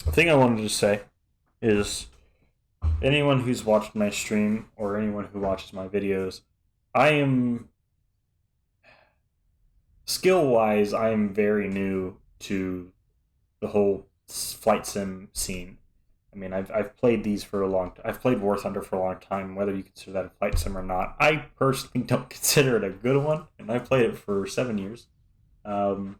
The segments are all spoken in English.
The thing I wanted to say is anyone who's watched my stream or anyone who watches my videos, I am skill wise, I am very new to the whole flight sim scene. I mean, I've played these for a long time. I've played War Thunder for a long time, whether you consider that a flight sim or not. I personally don't consider it a good one, and I played it for 7 years. Um,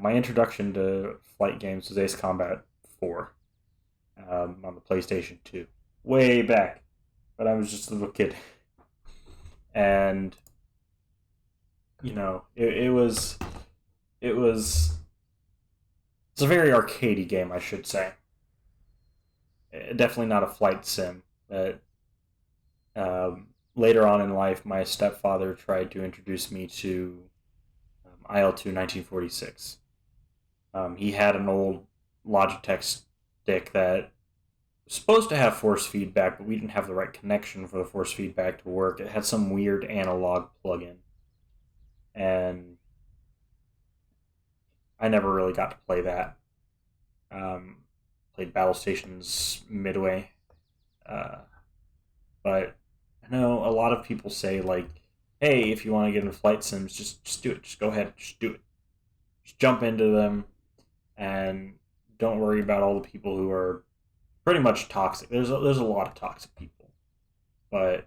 my introduction to flight games was Ace Combat 4 on the PlayStation 2. Way back, but I was just a little kid. And, it was, it's a very arcadey game, I should say. Definitely not a flight sim. But later on in life, my stepfather tried to introduce me to IL-2 1946. He had an old Logitech stick that was supposed to have force feedback, but we didn't have the right connection for the force feedback to work. It had some weird analog plugin, and I never really got to play that. Um, Played Battle Stations Midway, uh, but I know a lot of people say like, "Hey, if you want to get into flight sims, just do it. Just go ahead, just do it. Just jump into them, and don't worry about all the people who are pretty much toxic. There's a lot of toxic people, but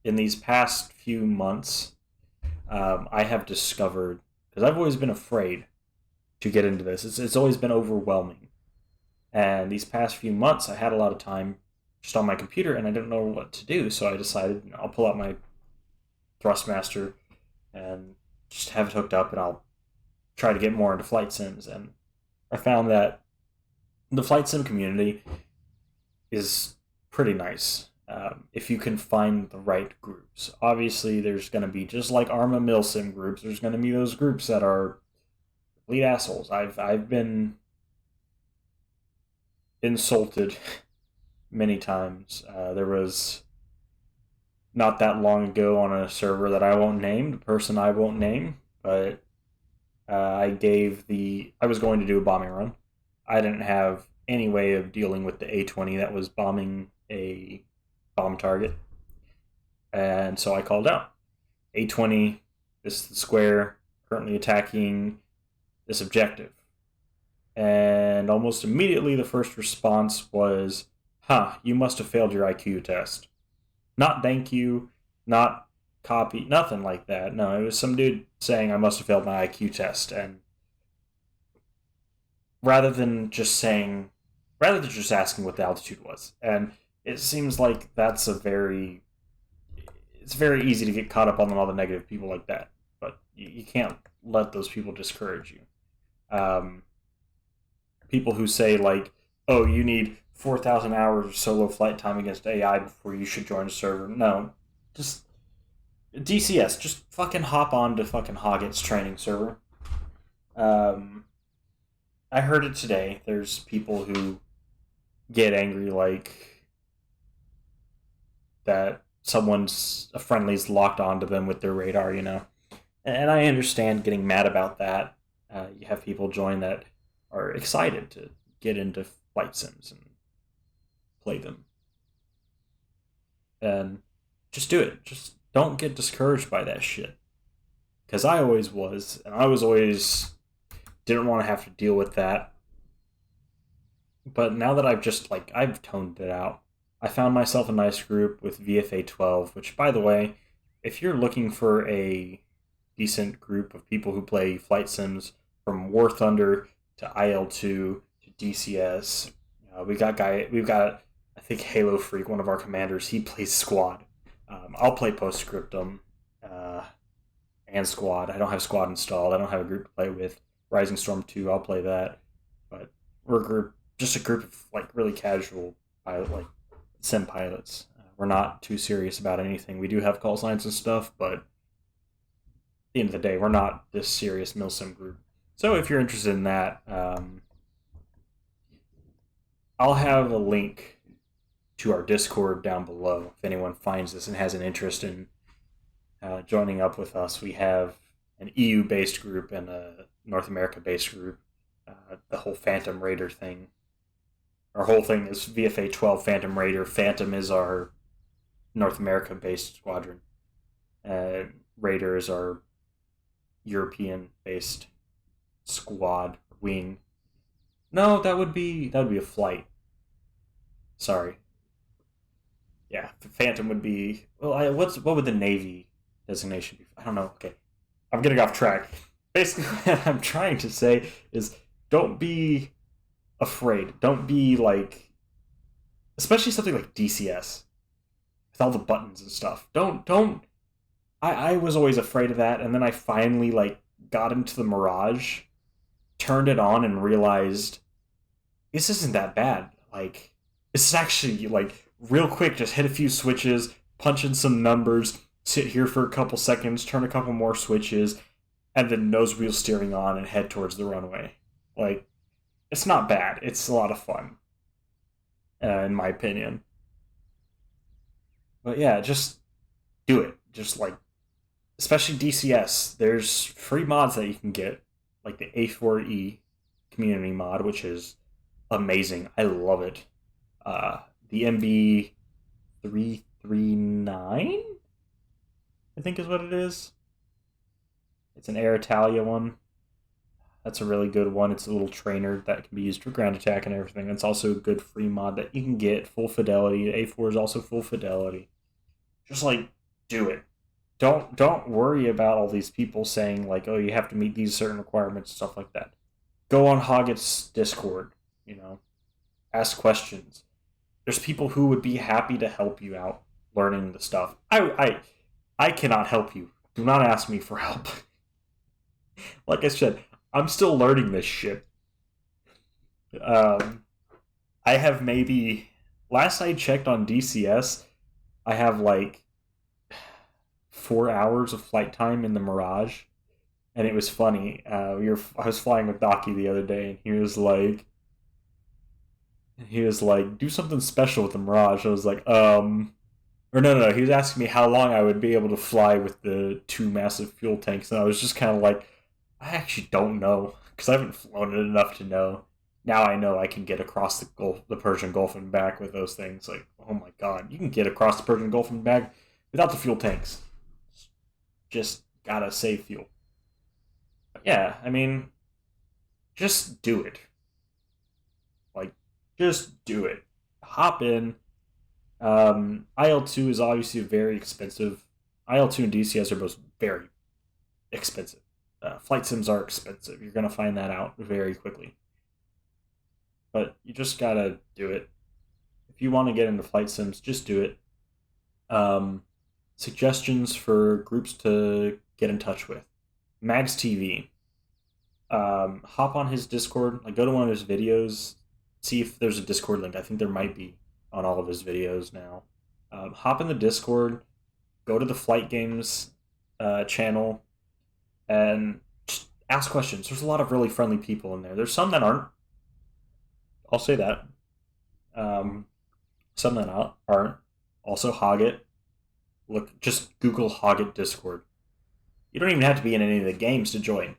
in these past few months, I have discovered because I've always been afraid to get into this. It's always been overwhelming, and these past few months, I had a lot of time just on my computer, and I didn't know what to do. So I decided I'll pull out my Thrustmaster and just have it hooked up, and I'll try to get more into flight sims. And I found that the flight sim community is pretty nice if you can find the right groups. Obviously, there's going to be just like Arma Milsim groups. There's going to be those groups that are complete assholes. I've been insulted many times. There was not that long ago on a server that I won't name, the person I won't name, but I was going to do a bombing run. I didn't have any way of dealing with the A-20 that was bombing a bomb target, and so I called out A-20. This is the square currently attacking this objective, and almost immediately the first response was, "Huh, you must have failed your IQ test." Not thank you, not copy, nothing like that. No, it was some dude saying I must have failed my IQ test, and rather than just saying, rather than just asking what the altitude was, and it seems like it's very easy to get caught up on all the negative people like that, but you can't let those people discourage you. Um, People who say like, "Oh, you need 4,000 hours of solo flight time against AI before you should join a server." No, just DCS. Just fucking hop on to fucking Hogget's training server. Um, I heard it today. There's people who get angry like that someone's a friendly's locked onto them with their radar, and I understand getting mad about that. You have people join that are excited to get into flight sims and play them, and just do it. Just don't get discouraged by that shit. Because I always was, and I was always didn't want to have to deal with that. But now that I've toned it out, I found myself a nice group with VFA 12, which, by the way, if you're looking for a decent group of people who play flight sims from War Thunder to IL-2 to DCS, we've got I think Halo Freak, one of our commanders. He plays squad. I'll play Postscriptum uh, and squad. I don't have squad installed. I don't have a group to play with. Rising Storm 2, I'll play that. But we're just a group of like really casual pilot, like sim pilots. We're not too serious about anything. We do have call signs and stuff, but at the end of the day, we're not this serious milsim group. So if you're interested in that, I'll have a link to our Discord down below if anyone finds this and has an interest in joining up with us. We have an EU based group and a North America based group. the whole Phantom Raider thing. Our whole thing is VFA 12 Phantom Raider. Phantom is our North America based squadron. Uh, Raider is our European based squad wing. No, that would be a flight. Sorry. Yeah, Phantom would be. Well, what would the Navy designation be? I don't know. Okay, I'm getting off track. Basically, what I'm trying to say is, don't be afraid. Don't be like, especially something like DCS with all the buttons and stuff. Don't. I was always afraid of that, and then I finally like got into the Mirage, turned it on, and realized this isn't that bad. Like, this is actually like real quick. Just hit a few switches, punch in some numbers, sit here for a couple seconds, turn a couple more switches, and then nose wheel steering on and head towards the runway. Like, it's not bad. It's a lot of fun, in my opinion. But yeah, just do it. Just like, especially DCS. There's free mods that you can get, like the A4E community mod, which is amazing. I love it. The MB 339, I think is what it is. It's an Air Italia one. That's a really good one. It's a little trainer that can be used for ground attack and everything. It's also a good free mod that you can get full fidelity. A4 is also full fidelity. Just like, do it. Don't worry about all these people saying like, oh, you have to meet these certain requirements, stuff like that. Go on Hoggett's Discord. Ask questions. There's people who would be happy to help you out learning the stuff. I cannot help you. Do not ask me for help. Like I said, I'm still learning this shit. Um, I have maybe last I checked on DCS, I have like 4 hours of flight time in the Mirage, and it was funny. I was flying with Docky the other day, and he was like, do something special with the Mirage. I was like, or no. He was asking me how long I would be able to fly with the two massive fuel tanks, and I was just kind of like, I actually don't know because I haven't flown it enough to know. Now I know I can get across the Persian Gulf and back with those things. Like, oh my god, you can get across the Persian Gulf and back without the fuel tanks. Just gotta save fuel. But yeah, I mean, just do it. Like, just do it. Hop in. IL-2 is obviously very expensive. IL-2 and DCS are both very expensive. Flight sims are expensive. You're gonna find that out very quickly. But you just gotta do it. If you want to get into flight sims, just do it. Um, Suggestions for groups to get in touch with. Mags TV. Hop on his Discord. Like, go to one of his videos. See if there's a Discord link. I think there might be on all of his videos now. Hop in the Discord. Go to the Flight Games channel and just ask questions. There's a lot of really friendly people in there. There's some that aren't. I'll say that. Um, some that aren't. Also, Hoggett. Look, just Google Hoggett Discord. You don't even have to be in any of the games to join.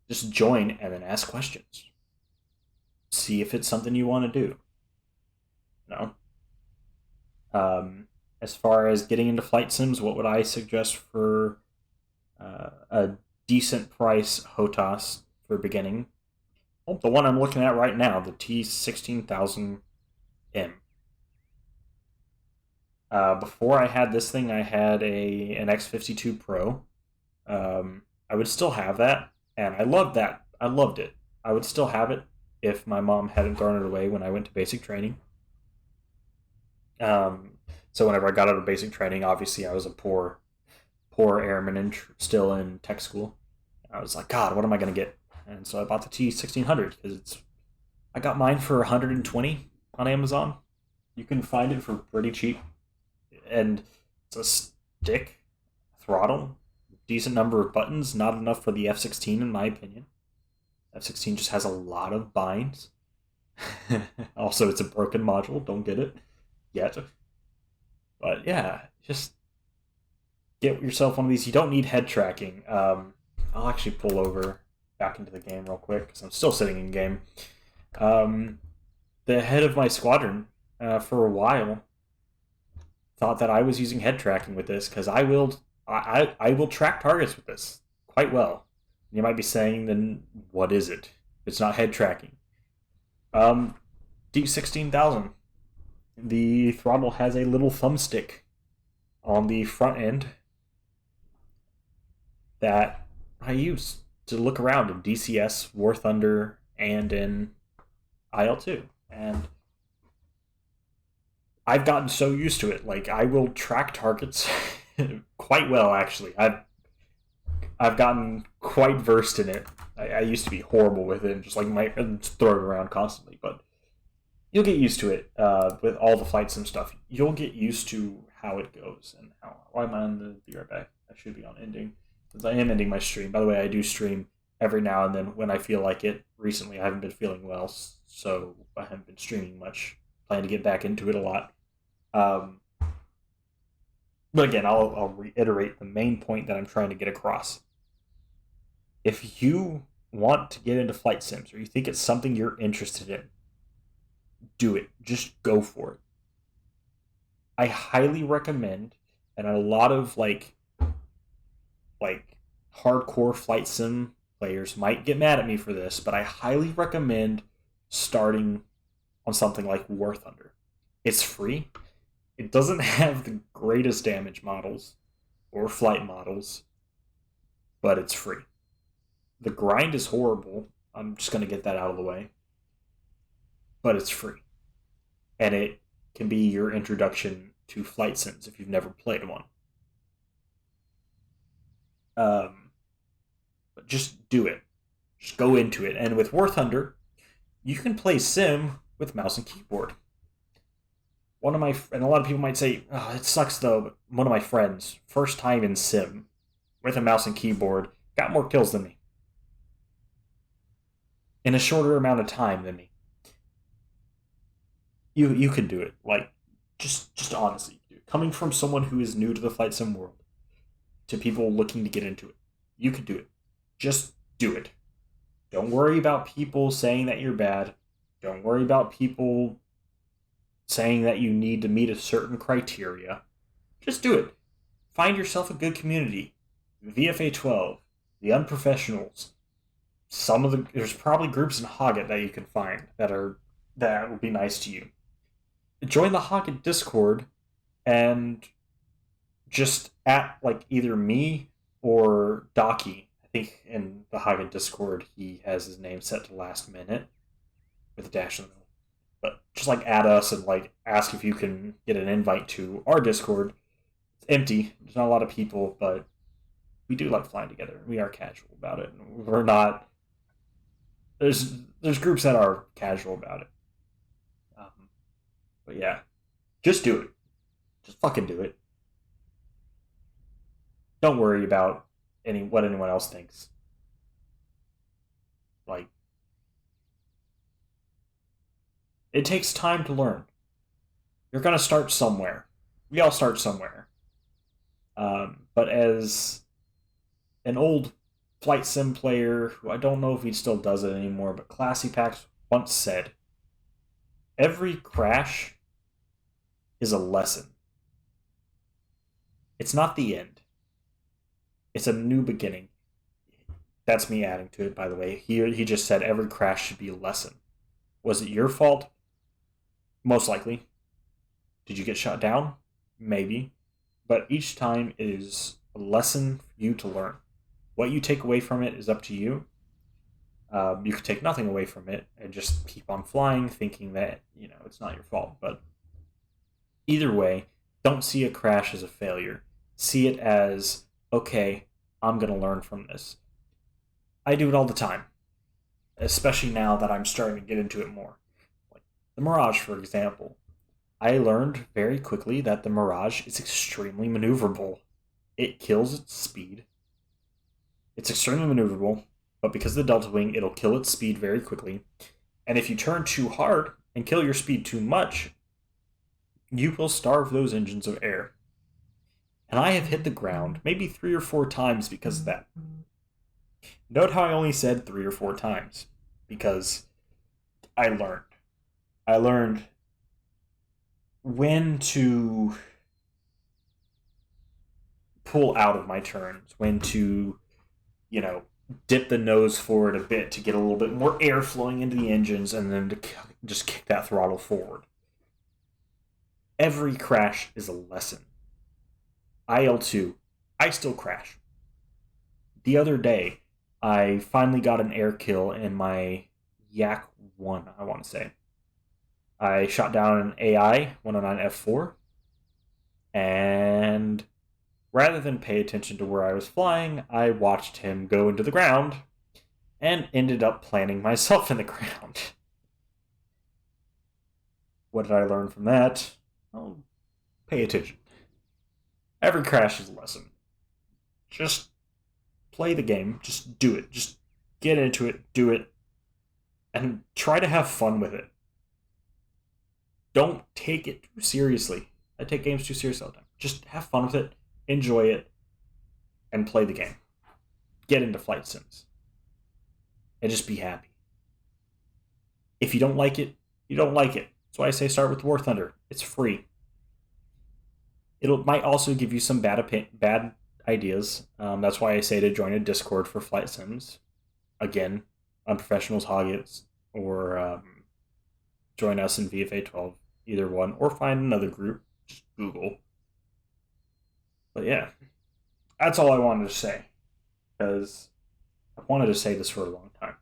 Just join and then ask questions. See if it's something you want to do. You know? As far as getting into flight sims, what would I suggest for a decent price HOTAS for beginning? Well, the one I'm looking at right now, the T16000M. Before I had this thing, I had an X52 Pro. I would still have that, and I loved that. I loved it. I would still have it if my mom hadn't thrown it away when I went to basic training. So whenever I got out of basic training, obviously I was a poor airman and still in tech school. I was like, God, what am I gonna get? And so I bought the T1600 because I got mine for 120 on Amazon. You can find it for pretty cheap, and it's a stick throttle, decent number of buttons, not enough for the F16 in my opinion. F16 just has a lot of binds. Also, it's a broken module. Don't get it yet. But yeah, just get yourself one of these. You don't need head tracking. I'll actually pull over. back into the game real quick because I'm still sitting in game. Um, the head of my squadron for a while thought that I was using head tracking with this because I will track targets with this quite well. You might be saying, then what is it? It's not head tracking. Um, D16,000. The throttle has a little thumbstick on the front end that I use to look around in DCS, War Thunder, and in IL2. And I've gotten so used to it. Like, I will track targets quite well, actually. I've gotten quite versed in it. I used to be horrible with it, and just like might throw it around constantly, but you'll get used to it with all the flight sim stuff. You'll get used to how it goes and how. Why am I on the Be Right Back? I should be on ending, since I am ending my stream. By the way, I do stream every now and then when I feel like it. Recently, I haven't been feeling well, so I haven't been streaming much. Plan to get back into it a lot. Um, but again, I'll reiterate the main point that I'm trying to get across. If you want to get into flight sims or you think it's something you're interested in, do it. Just go for it. I highly recommend, and a lot of like hardcore flight sim players might get mad at me for this, but I highly recommend starting on something like War Thunder. It's free. It doesn't have the greatest damage models or flight models, but it's free. The grind is horrible. I'm just going to get that out of the way. But it's free. And it can be your introduction to flight sims if you've never played one. But just do it. Just go into it. And with War Thunder, you can play sim with mouse and keyboard. And a lot of people might say, oh, it sucks though, but one of my friends, first time in sim, with a mouse and keyboard, got more kills than me. In a shorter amount of time than me. You can do it. Like, just honestly, dude. Coming from someone who is new to the flight sim world to people looking to get into it, you could do it. Just do it. Don't worry about people saying that you're bad. Don't worry about people saying that you need to meet a certain criteria. Just do it. Find yourself a good community. VFA 12, the Unprofessionals. There's probably groups in Hoggit that you can find that will be nice to you. Join the Hoggit Discord and just at like either me or Docky. I think in the Hoggit Discord he has his name set to last minute with a dash in the middle. But just like add us and like ask if you can get an invite to our Discord. It's empty. There's not a lot of people, but we do like flying together. We are casual about it. We're not. There's groups that are casual about it. But yeah, just do it. Just fucking do it. Don't worry about what anyone else thinks. Like, it takes time to learn. You're gonna start somewhere. We all start somewhere. But as an old flight sim player, who I don't know if he still does it anymore, but Classy Packs once said, every crash is a lesson. It's not the end. It's a new beginning. That's me adding to it, by the way. He just said every crash should be a lesson. Was it your fault? Most likely. Did you get shot down? Maybe. But each time is a lesson for you to learn. What you take away from it is up to you. You could take nothing away from it and just keep on flying thinking that, it's not your fault. But either way, don't see a crash as a failure. See it as, okay, I'm going to learn from this. I do it all the time, especially now that I'm starting to get into it more. Like the Mirage, for example. I learned very quickly that the Mirage is extremely maneuverable. It kills its speed. It's extremely maneuverable, but because of the Delta Wing, it'll kill its speed very quickly. And if you turn too hard and kill your speed too much, you will starve those engines of air. And I have hit the ground maybe 3 or 4 times because of that. Note how I only said 3 or 4 times because I learned. I learned when to pull out of my turns, when to, you know, dip the nose forward a bit to get a little bit more air flowing into the engines and then to just kick that throttle forward. Every crash is a lesson. IL2, I still crash. The other day, I finally got an air kill in my Yak 1, I want to say. I shot down an AI 109F4, and rather than pay attention to where I was flying, I watched him go into the ground and ended up planting myself in the ground. What did I learn from that? Well, pay attention. Every crash is a lesson. Just play the game. Just do it. Just get into it. Do it. And try to have fun with it. Don't take it too seriously. I take games too seriously all the time. Just have fun with it. Enjoy it. And play the game. Get into flight sims. And just be happy. If you don't like it, you don't like it. That's why I say start with War Thunder. It's free. It might also give you some bad ideas. That's why I say to join a Discord for flight sims. Again, Unprofessionals Hoggets, or join us in VFA 12, either one, or find another group. Just Google. But yeah, that's all I wanted to say, because I wanted to say this for a long time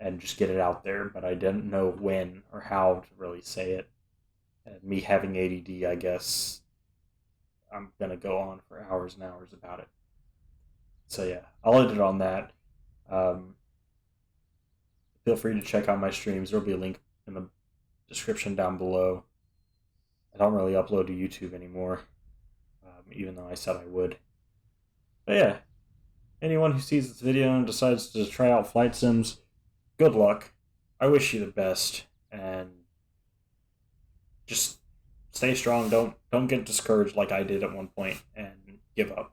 and just get it out there, but I didn't know when or how to really say it. And me having ADD, I guess I'm gonna go on for hours and hours about it. So yeah, I'll end it on that. Um, Feel free to check out my streams. There'll be a link in the description down below. I don't really upload to YouTube anymore, even though I said I would. But yeah, anyone who sees this video and decides to try out flight sims, good luck. I wish you the best, and just stay strong. Don't get discouraged like I did at one point and give up.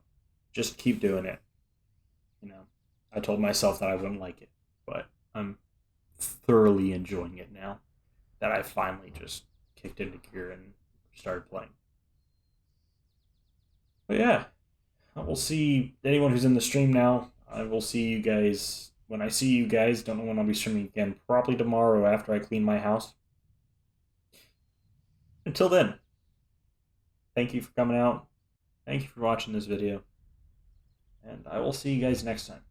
Just keep doing it. You know, I told myself that I wouldn't like it, but I'm thoroughly enjoying it now that I finally just kicked into gear and started playing. But yeah, I will see anyone who's in the stream now. I will see you guys when I see you guys. Don't know when I'll be streaming again. Probably tomorrow after I clean my house. Until then, thank you for coming out. Thank you for watching this video. And I will see you guys next time.